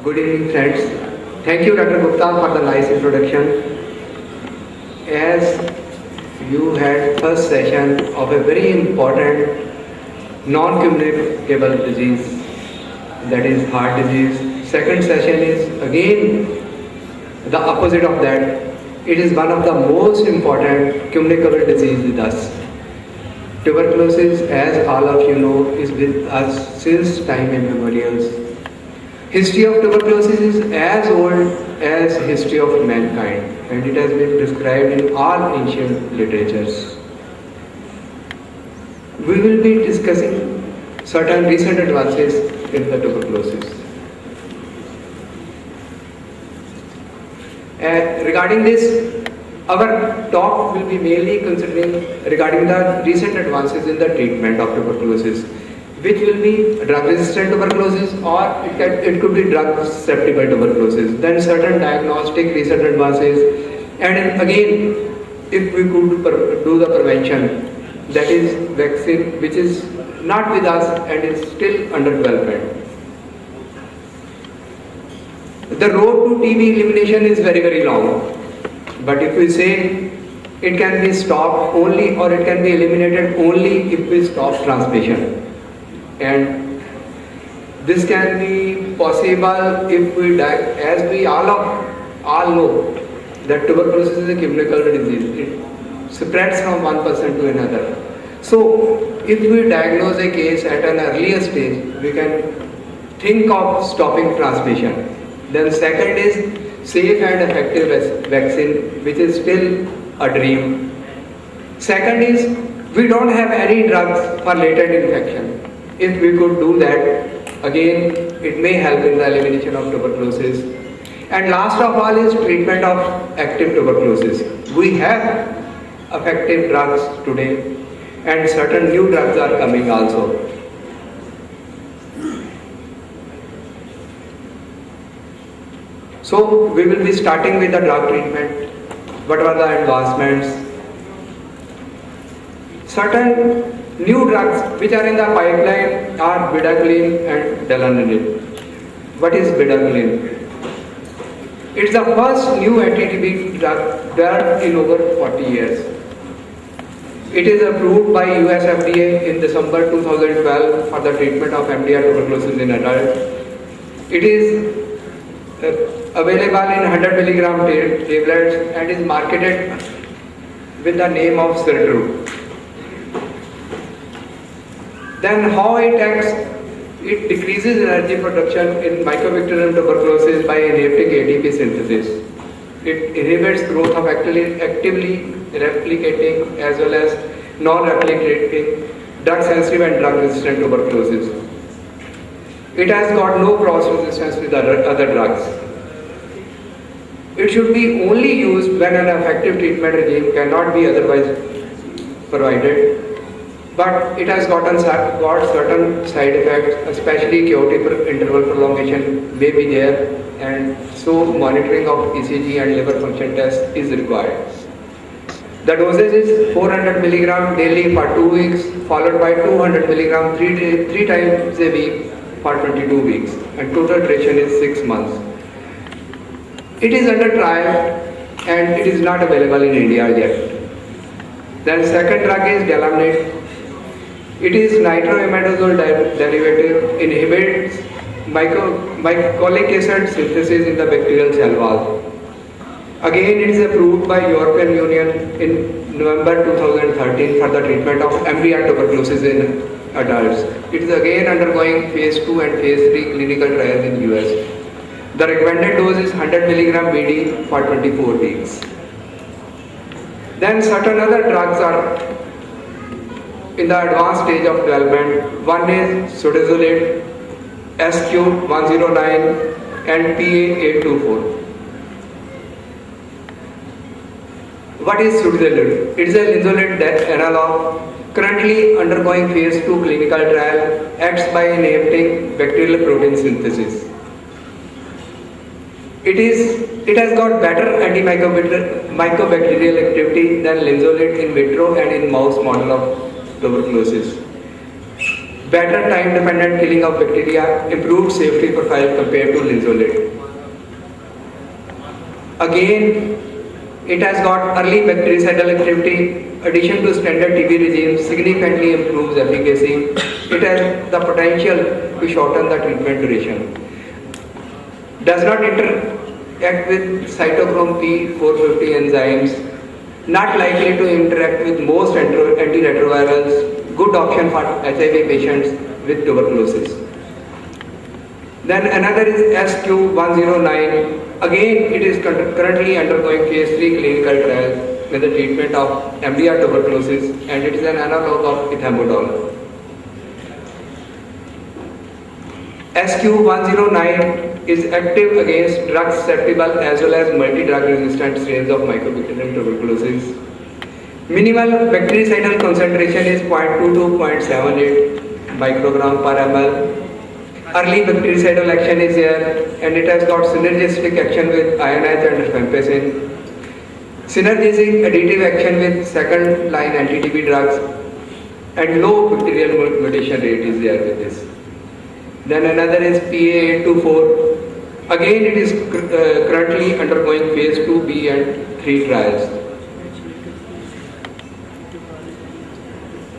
Good evening, friends. Thank you, Dr. Gupta, for the nice introduction. As you had first session of a very important non-communicable disease, that is heart disease. Second session is again the opposite of that. It is one of the most important communicable disease with us. Tuberculosis, as all of you know, is with us since time immemorial. History of tuberculosis is as old as history of mankind, and it has been described in all ancient literatures. We will be discussing certain recent advances in the tuberculosis. Regarding this, our talk will be mainly considering regarding the recent advances in the treatment of tuberculosis, which will be drug-resistant tuberculosis, or it could be drug-susceptible tuberculosis. Then certain diagnostic recent advances, and again, if we could do the prevention, that is vaccine, which is not with us and is still under development. The road to TB elimination is very, very long. But if we say it can be stopped only, or it can be eliminated only if we stop transmission. And this can be possible if we as we all know that tuberculosis is a communicable disease. It spreads from one person to another. So if we diagnose a case at an earlier stage, we can think of stopping transmission. Then second is safe and effective vaccine, which is still a dream. Second is we don't have any drugs for latent infection. If we could do that, again, it may help in the elimination of tuberculosis. And last of all is treatment of active tuberculosis. We have effective drugs today, and certain new drugs are coming also. So we will be starting with the drug treatment. What are the advancements? Certain new drugs which are in the pipeline are bedaquiline and delanolin. What is bedaquiline? It's the first new anti-TB drug in over 40 years. It is approved by US FDA in December 2012 for the treatment of MDR tuberculosis in adults. It is available in 100 milligram tablets and is marketed with the name of Sertru. Then how it acts? It decreases energy production in Mycobacterium tuberculosis by inhibiting ATP synthesis. It inhibits growth of actively replicating as well as non-replicating drug-sensitive and drug-resistant tuberculosis. It has got no cross-resistance with other drugs. It should be only used when an effective treatment regime cannot be otherwise provided. But it has got certain side effects, especially chaotic interval prolongation may be there, and so monitoring of ECG and liver function test is required. The dosage is 400 milligram daily for 2 weeks, followed by 200 milligram three times a week for 22 weeks, and total duration is 6 months. It is under trial and it is not available in India yet. Then second drug is delanolin. It is nitroimidazole derivative, inhibits glycolic acid synthesis in the bacterial cell wall. Again, it is approved by European Union in November 2013 for the treatment of MDR tuberculosis in adults. It is again undergoing phase 2 and phase 3 clinical trials in US. The recommended dose is 100 milligram BD for 24 weeks. Then certain other drugs are in the advanced stage of development. One is Sudezolate, SQ109 and PA824. What is Sudezolate? It is a linezolate analog currently undergoing phase 2 clinical trial, acts by inhibiting bacterial protein synthesis. It has got better antimicrobial activity than linezolate in vitro and in mouse model of tuberculosis. better time-dependent killing of bacteria, improved safety profile compared to linezolid. Again, it has got early bactericidal activity. Addition to standard TB regime significantly improves efficacy. It has the potential to shorten the treatment duration. Does not interact with cytochrome P450 enzymes. Not likely to interact with most antiretrovirals. Good option for HIV patients with tuberculosis. Then another is SQ109. Again, it is currently undergoing phase 3 clinical trials with the treatment of MDR tuberculosis, and it is an analog of ethambutol. SQ109 is active against drug susceptible as well as multi-drug resistant strains of mycobacterium tuberculosis. Minimal bactericidal concentration is 0.2 to 0.78 microgram per ml. Early bactericidal action is there, and it has got synergistic action with ionized and rifampicin. Synergistic additive action with second line anti-TB drugs, and low bacterial mutation rate is there with this. Then another is PA824. Again, it is currently undergoing phase 2B and 3 trials.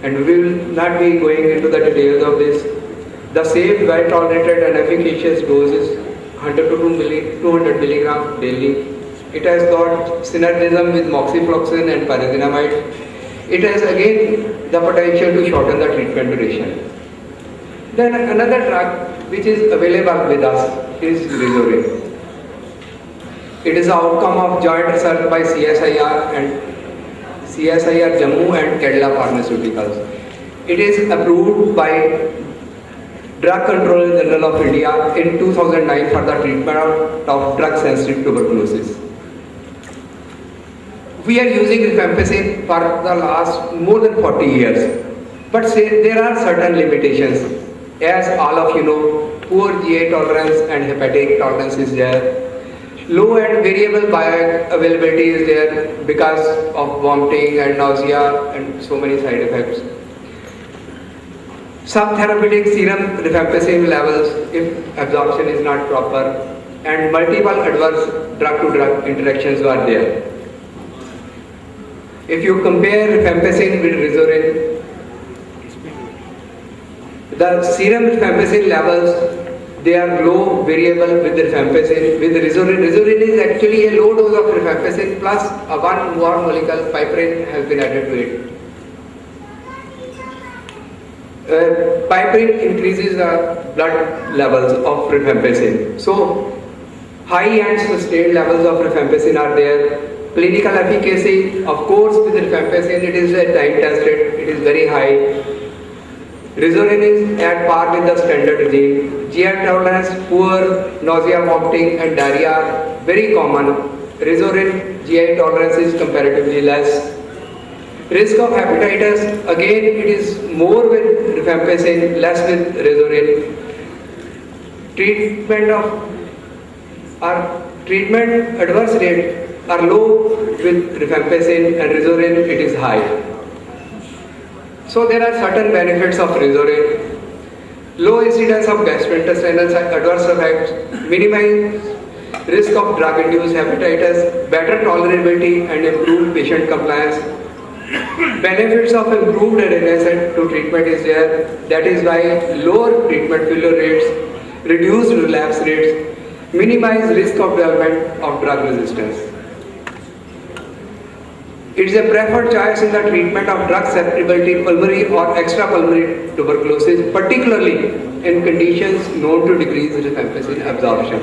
And we will not be going into the details of this. The safe, well-tolerated and efficacious dose is 100 to 200 milligram daily. It has got synergism with moxifloxacin and pyrazinamide. It has again the potential to shorten the treatment duration. Then another drug which is available with us is Rizorin. It is the outcome of joint research by CSIR Jammu and Kerala Pharmaceuticals. It is approved by Drug Controller General of India in 2009 for the treatment of drug-sensitive tuberculosis. We are using rifampicin for the last more than 40 years, but there are certain limitations. As all of you know, poor GI tolerance and hepatic tolerance is there. Low and variable bioavailability is there because of vomiting and nausea and so many side effects. Subtherapeutic serum rifampicin levels if absorption is not proper, and multiple adverse drug-to-drug interactions are there. If you compare rifampicin with Rizorin, the serum rifampicin levels, they are low, variable with rifampicin. With Rizorin, Rizorin is actually a low dose of rifampicin plus a 1 more molecule piperine has been added to it. Piperine increases the blood levels of rifampicin. So, high and sustained levels of rifampicin are there. Clinical efficacy, of course, with rifampicin, it is time tested, it is very high. Rizorin is at par with the standard regime. GI tolerance, poor, nausea, vomiting and diarrhea are very common. Rizorin GI tolerance is comparatively less. Risk of hepatitis, again it is more with rifampicin, less with Rizorin. Treatment adverse rate are low with rifampicin, and Rizorin it is high. So there are certain benefits of Rizorin. Low incidence of gastrointestinal adverse effects, minimize risk of drug-induced hepatitis, better tolerability and improved patient compliance. Benefits of improved adherence to treatment is there. That is why lower treatment failure rates, reduced relapse rates, minimize risk of development of drug resistance. It is a preferred choice in the treatment of drug susceptibility, pulmonary or extrapulmonary tuberculosis, particularly in conditions known to decrease rifampicin absorption.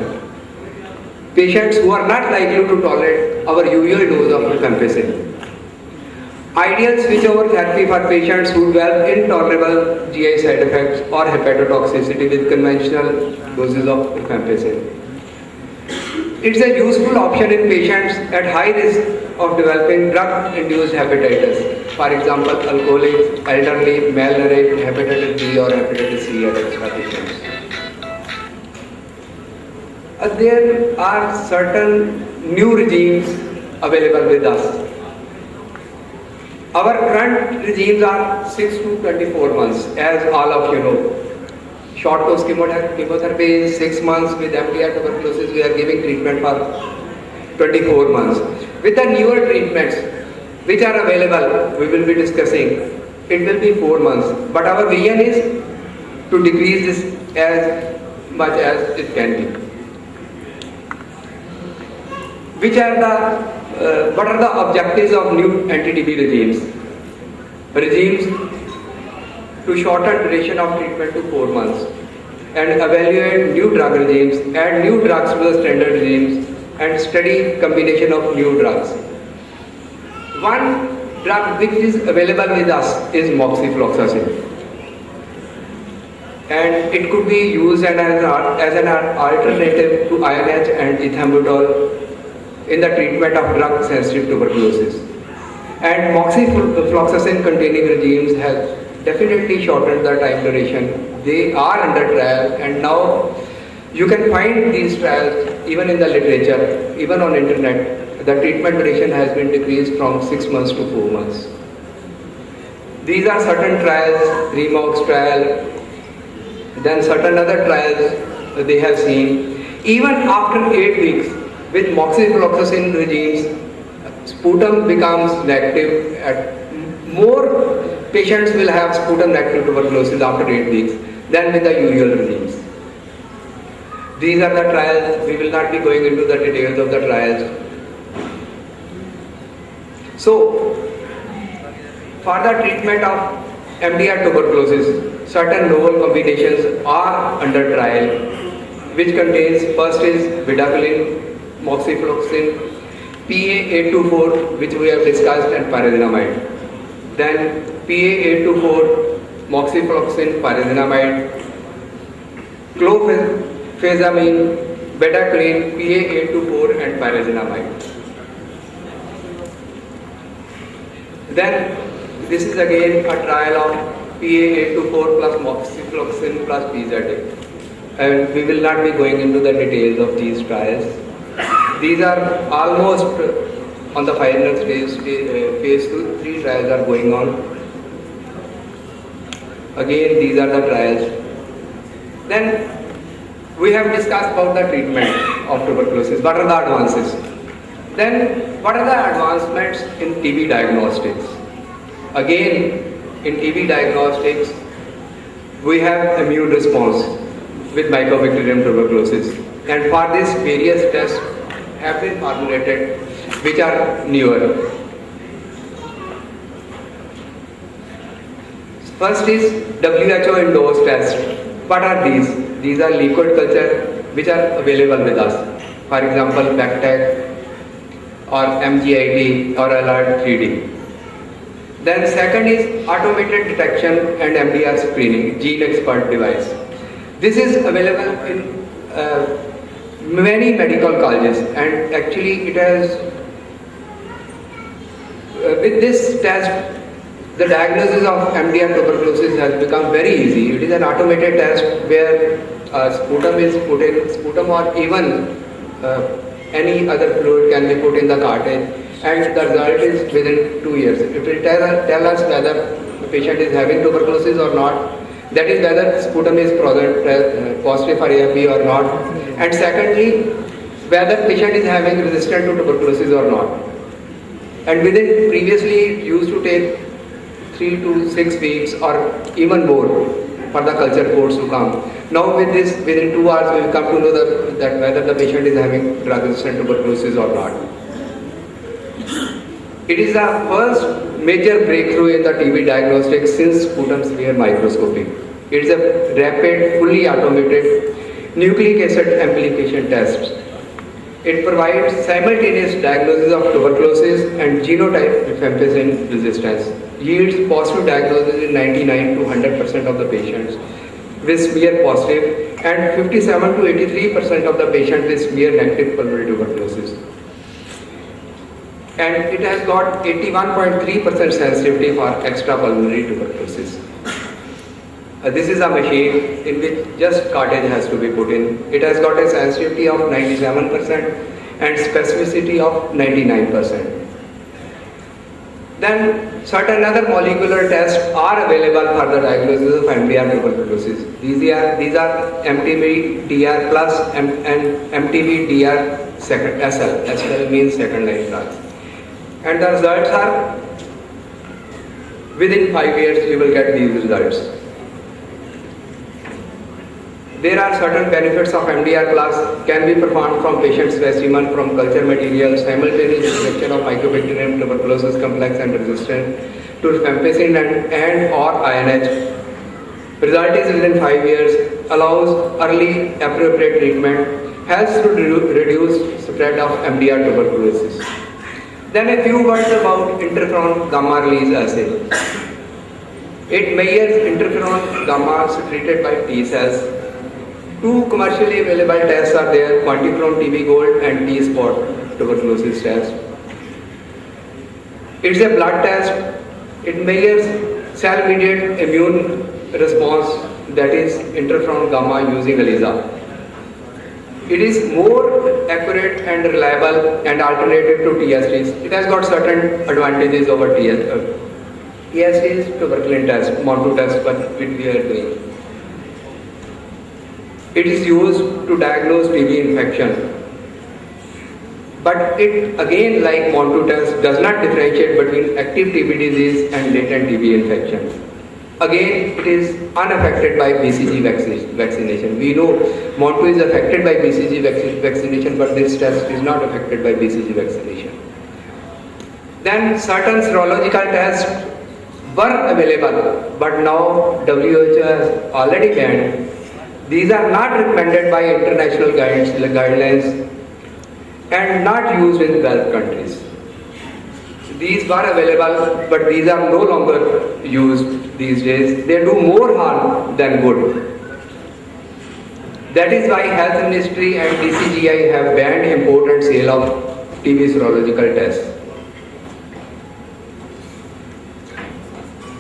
Patients who are not likely to tolerate our usual dose of rifampicin. Ideal switchover therapy for patients who develop intolerable GI side effects or hepatotoxicity with conventional doses of rifampicin. It's a useful option in patients at high risk of developing drug-induced hepatitis. For example, alcoholics, elderly, malnourished, hepatitis B or hepatitis C are extra patients. There are certain new regimes available with us. Our current regimes are 6 to 24 months, as all of you know. Short course chemotherapy is 6 months. With MDR tuberculosis, we are giving treatment for 24 months. With the newer treatments which are available, we will be discussing, it will be 4 months. But our vision is to decrease this as much as it can be. What are the objectives of new anti-TB regimes? Regimes to shorten duration of treatment to 4 months and evaluate new drug regimes, add new drugs to the standard regimes and study combination of new drugs. One drug which is available with us is moxifloxacin, and it could be used as an alternative to INH and ethambutol in the treatment of drug-sensitive tuberculosis. And moxifloxacin containing regimes have definitely shortened the time duration. They are under trial, and now you can find these trials even in the literature, even on internet. The treatment duration has been decreased from 6 months to 4 months. These are certain trials, Remox trial, then certain other trials they have seen. Even after 8 weeks, with moxifloxacin regimes, sputum becomes negative. More patients will have sputum negative tuberculosis after 8 weeks than with the usual regimes. These are the trials. We will not be going into the details of the trials. So, for the treatment of MDR tuberculosis, certain novel combinations are under trial, which contains, first is bedaquiline, moxifloxacin, PA824, which we have discussed, and pyrazinamide. Then PA824, moxifloxacin, pyrazinamide, clofazamine, bedaquiline, PA824, and pyrazinamide. Then this is again a trial of PA824 plus moxifloxacin plus PZA. And we will not be going into the details of these trials. These are almost on the final stage. Phase 2-3 trials are going on. Again, these are the trials. Then we have discussed about the treatment of tuberculosis. What are the advances? Then what are the advancements in TB diagnostics? Again, in TB diagnostics, we have immune response with Mycobacterium tuberculosis. And for this, various tests have been formulated which are newer. First is WHO endorsed test. What are these? These are liquid culture which are available with us. For example, BACTEC or MGIT or Alert 3D. Then second is automated detection and MDR screening, gene expert device. This is available in many medical colleges, and actually it has, with this test, the diagnosis of MDR tuberculosis has become very easy. It is an automated test where sputum is put in, sputum or even any other fluid can be put in the cartridge, and the result is within 2 years. It will tell us whether the patient is having tuberculosis or not. That is whether sputum is positive for AFB or not. And secondly, whether patient is having resistant to tuberculosis or not. And within, previously it used to take 3 to 6 weeks or even more for the culture reports to come. Now with this, within 2 hours we will come to know that whether the patient is having drug-resistant tuberculosis or not. It is the first major breakthrough in the TB diagnostics since sputum smear microscopy. It is a rapid, fully automated nucleic acid amplification test. It provides simultaneous diagnosis of tuberculosis and genotype rifampicin resistance. Yields positive diagnosis in 99 to 100% of the patients with smear positive and 57 to 83% of the patients with smear negative pulmonary tuberculosis. And it has got 81.3% sensitivity for extrapulmonary tuberculosis. This is a machine in which just cartridge has to be put in. It has got a sensitivity of 97% and specificity of 99%. Then certain other molecular tests are available for the diagnosis of MDR tuberculosis. These are MTB-DR plus and MTB-DR second SL. SL means second line drugs. And the results are within 5 years you will get these results. There are certain benefits of MDR class can be performed from patient specimen from culture material, simultaneous detection of Mycobacterium tuberculosis complex and resistant to rifampicin and or INH. Result is within 5 years, allows early appropriate treatment, helps to reduce spread of MDR tuberculosis. Then a few words about interferon gamma release assay. It measures interferon gamma secreted by T cells. Two commercially available tests are there, quantiferon TB gold and T-spot tuberculosis test. It's a blood test. It measures cell-mediated immune response, that is interferon gamma using ELISA. It is more accurate and reliable and alternative to TSTs. It has got certain advantages over TSTs, tuberculin test, MONTU test, which we are doing. It is used to diagnose TB infection. But it again, like MONTU test, does not differentiate between active TB disease and latent TB infection. Again, it is unaffected by BCG vaccination. We know MONTU is affected by BCG vaccination, but this test is not affected by BCG vaccination. Then certain serological tests were available, but now WHO has already banned. These are not recommended by international guidelines and not used in developed countries. These were available, but these are no longer used these days. They do more harm than good. That is why Health Ministry and DCGI have banned import and sale of TB serological tests.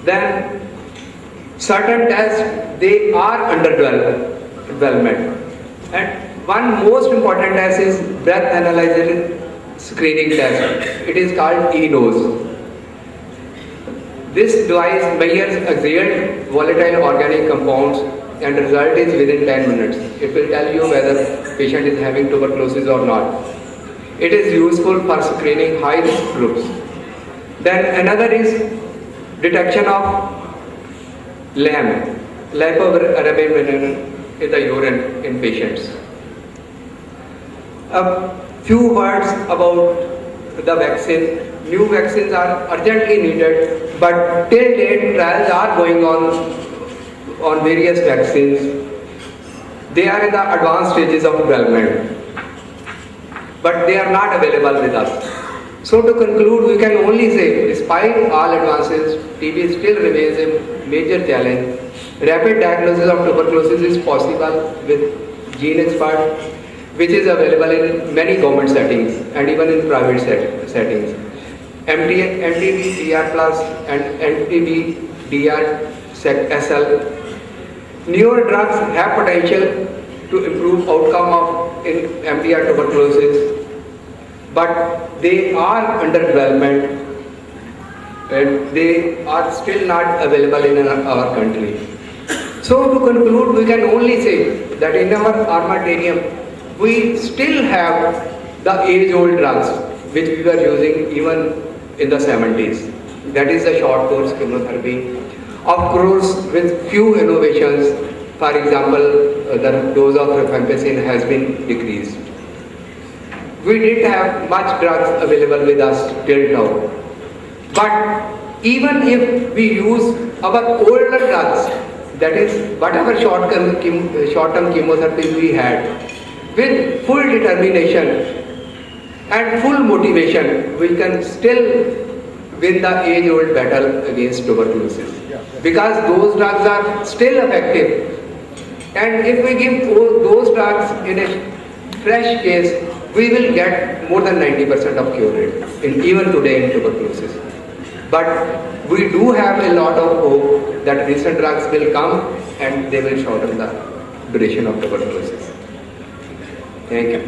Then certain tests, they are under development. And one most important test is breath analyzer screening test. It is called eNose. This device measures exhaled volatile organic compounds and result is within 10 minutes. It will tell you whether patient is having tuberculosis or not. It is useful for screening high risk groups. Then another is detection of LAM, lipoarabine in the urine in patients. A few words about the vaccine. New vaccines are urgently needed, but till date trials are going on various vaccines. They are in the advanced stages of development, but they are not available with us. So to conclude, we can only say, despite all advances, TB still remains a major challenge. Rapid diagnosis of tuberculosis is possible with gene expert, which is available in many government settings and even in private settings. MTB-DR plus and MTB-DR SL. Newer drugs have potential to improve outcome in MDR tuberculosis, but they are under development and they are still not available in our country. So to conclude, we can only say that in our armamentarium, we still have the age-old drugs which we were using even in the 70s. That is the short course chemotherapy. Of course, with few innovations, for example, the dose of rifampicin has been decreased. We didn't have much drugs available with us till now. But even if we use our older drugs, that is whatever short-term chemotherapy we had, with full determination and full motivation, we can still win the age-old battle against tuberculosis. Because those drugs are still effective. And if we give those drugs in a fresh case, we will get more than 90% of cure rate, even today in tuberculosis. But we do have a lot of hope that recent drugs will come and they will shorten the duration of tuberculosis. Thank you.